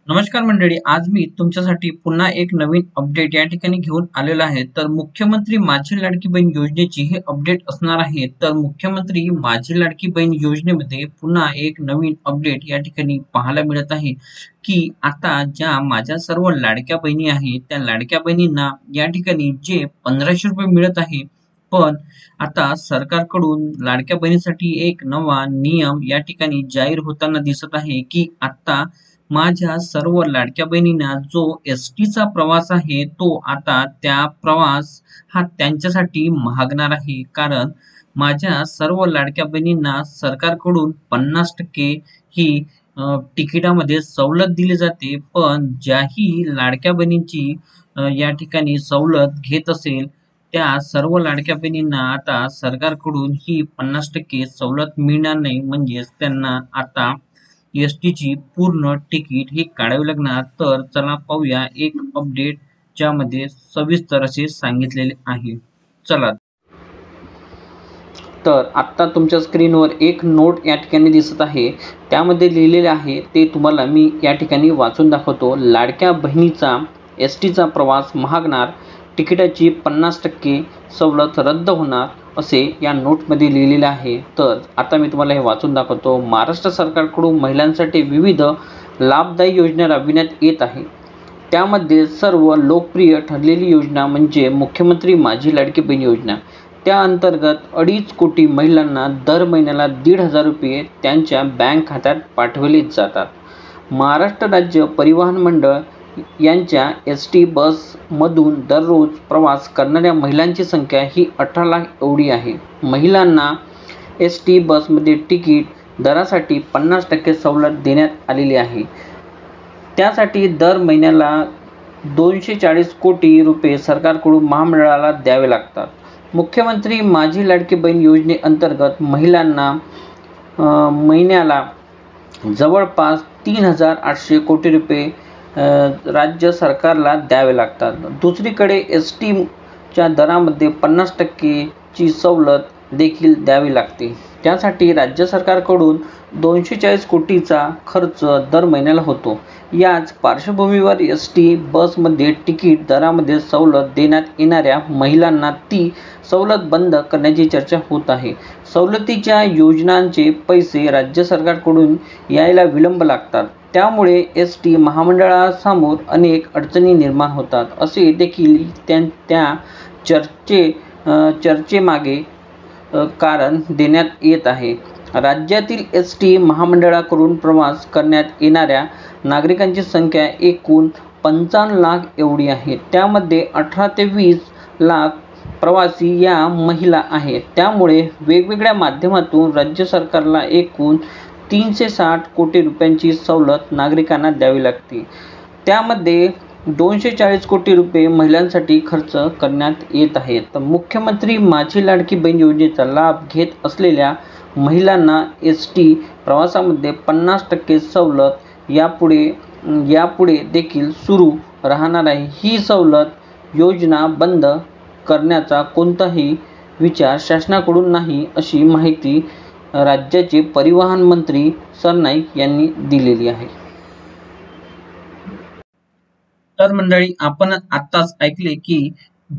नमस्कार मंडळी, आज मी तुमच्यासाठी पुन्हा एक नवीन अपडेट या ठिकाणी घेऊन आलेलो आहे. तर मुख्यमंत्री माझी लाडकी बहीण योजनेची हे अपडेट असणार आहे. तर मुख्यमंत्री माझी लाडकी बहीण योजनेमध्ये पुन्हा एक नवीन अपडेट या ठिकाणी पाहायला मिळत आहे, की आता ज्या माझ्या सर्व लाडक्या बहिणी आहेत, त्या लाडक्या बहिणींना या ठिकाणी जे 1500 रुपये मिळत आहे, पण आता सरकारकडून लाडक्या बहिणीसाठी एक नवा नियम या ठिकाणी जाहीर होताना दिसत आहे, की आता माझ्या सर्व लाडक्या बहिणींना जो एस-टीचा प्रवास आहे, तो आता त्या प्रवास हा त्यांच्यासाठी महागणार आहे. कारण माझ्या सर्व लाडक्या बहिणींना सरकारकडून 50% ही तिकिटामध्ये सवलत दिली जाते. पण ज्याही लाडक्या बहिणींची या ठिकाणी सवलत घेत असेल, त्या सर्व लाडक्या बहिणींना आता सरकारकडून ही 50% सवलत मिळणार नाही. म्हणजेच त्यांना आता एस-टीची पूर्ण तिकीट ही काढावी लागणार. तर चला पाहूया एक अपडेट ज्यामध्ये सविस्तर असे सांगितलेले आहे. चला, तर आत्ता तुमच्या स्क्रीनवर एक नोट या ठिकाणी दिसत आहे. त्यामध्ये लिहिलेले आहे ते तुम्हाला मी या ठिकाणी वाचून दाखवतो. लाडक्या बहिणीचा एस-टीचा प्रवास महागणार, तिकिटाची 50% सवलत रद्द होणार, असे या नोटमध्ये लिहिलेले आहे. तर आता मी तुम्हाला हे वाचून दाखवतो. महाराष्ट्र सरकारकडून महिलांसाठी विविध लाभदायी योजना राबविण्यात येत आहे. त्यामध्ये सर्व लोकप्रिय ठरलेली योजना म्हणजे मुख्यमंत्री माझी लाडकी बहीण योजना. त्या अंतर्गत 2.5 कोटी महिलांना दर महिन्याला 1,500 रुपये त्यांच्या बँक खात्यात पाठवले जातात. महाराष्ट्र राज्य परिवहन मंडळ यांच्या एस-टी बसमधून दररोज प्रवास करणाऱ्या महिलांची संख्या ही 18 लाख एवढी आहे. महिलांना एस-टी बसमध्ये तिकीट दरासाठी 50% सवलत देण्यात आलेली आहे. त्यासाठी दर महिन्याला 240 कोटी रुपये सरकारकडून महामंडळाला द्यावे लागतात. मुख्यमंत्री माझी लाडकी बहीण योजनेअंतर्गत महिलांना महिन्याला जवळपास 3,800 कोटी रुपये राज्य सरकारला द्यावे लागतात. दुसरीकडे एस-टीच्या दरामध्ये 50%ची सवलत देखील द्यावी लागते. त्यासाठी राज्य सरकारकडून 240 कोटीचा खर्च दर महिन्याला होतो. याच पार्श्वभूमीवर एस-टी बसमध्ये तिकीट दरामध्ये सवलत देण्यात येणाऱ्या महिलांना ती सवलत बंद करण्याची चर्चा होत आहे. सवलतीच्या योजनांचे पैसे राज्य सरकारकडून यायला विलंब लागतात. त्यामुळे एस-टी महामंडळासमोर अनेक अडचणी निर्माण होतात, असे देखील त्या चर्चेमागे कारण देण्यात येत आहे. राज्यातील एस-टी महामंडळाकडून प्रवास करण्यात येणाऱ्या नागरिकांची संख्या एकूण 55 लाख एवढी आहे. त्यामध्ये 18 ते 20 लाख प्रवासी या महिला आहेत. त्यामुळे वेगवेगळ्या माध्यमातून राज्य सरकारला एकूण 360 कोटी रुपयांची सवलत नागरिकांना द्यावी लागते. त्यामध्ये 240 कोटी रुपये महिलांसाठी खर्च करण्यात येत आहेत. तर मुख्यमंत्री माझी लाडकी बहीण योजनेचा लाभ घेत असलेल्या महिलांना एस-टी प्रवासामध्ये 50% सवलत यापुढे देखील सुरू राहणार आहे. ही सवलत योजना बंद करण्याचा कोणताही विचार शासनाकडून नाही, अशी माहिती राज्याचे परिवहन मंत्री सरनाईक यांनी दिलेली आहे. तर मंडळी, आपण आत्ताच ऐकले की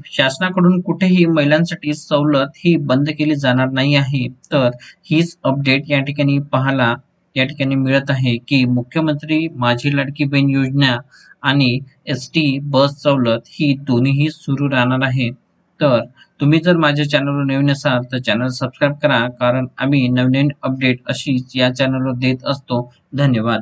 शासनाकडून कुठेही महिलांसाठी सवलत ही बंद केली जाणार नाही आहे. तर हीच अपडेट या ठिकाणी पाहायला या ठिकाणी मिळत आहे, की मुख्यमंत्री माझी लाडकी बहीण योजना आणि एस-टी बस सवलत ही दोन्हीही सुरू राहणार आहे. तर तुम्ही जर माझ्या चॅनलवर नवीन असाल तर चॅनल सबस्क्राईब करा, कारण आम्ही नवीन अपडेट अशीच या चॅनलवर देत असतो. धन्यवाद.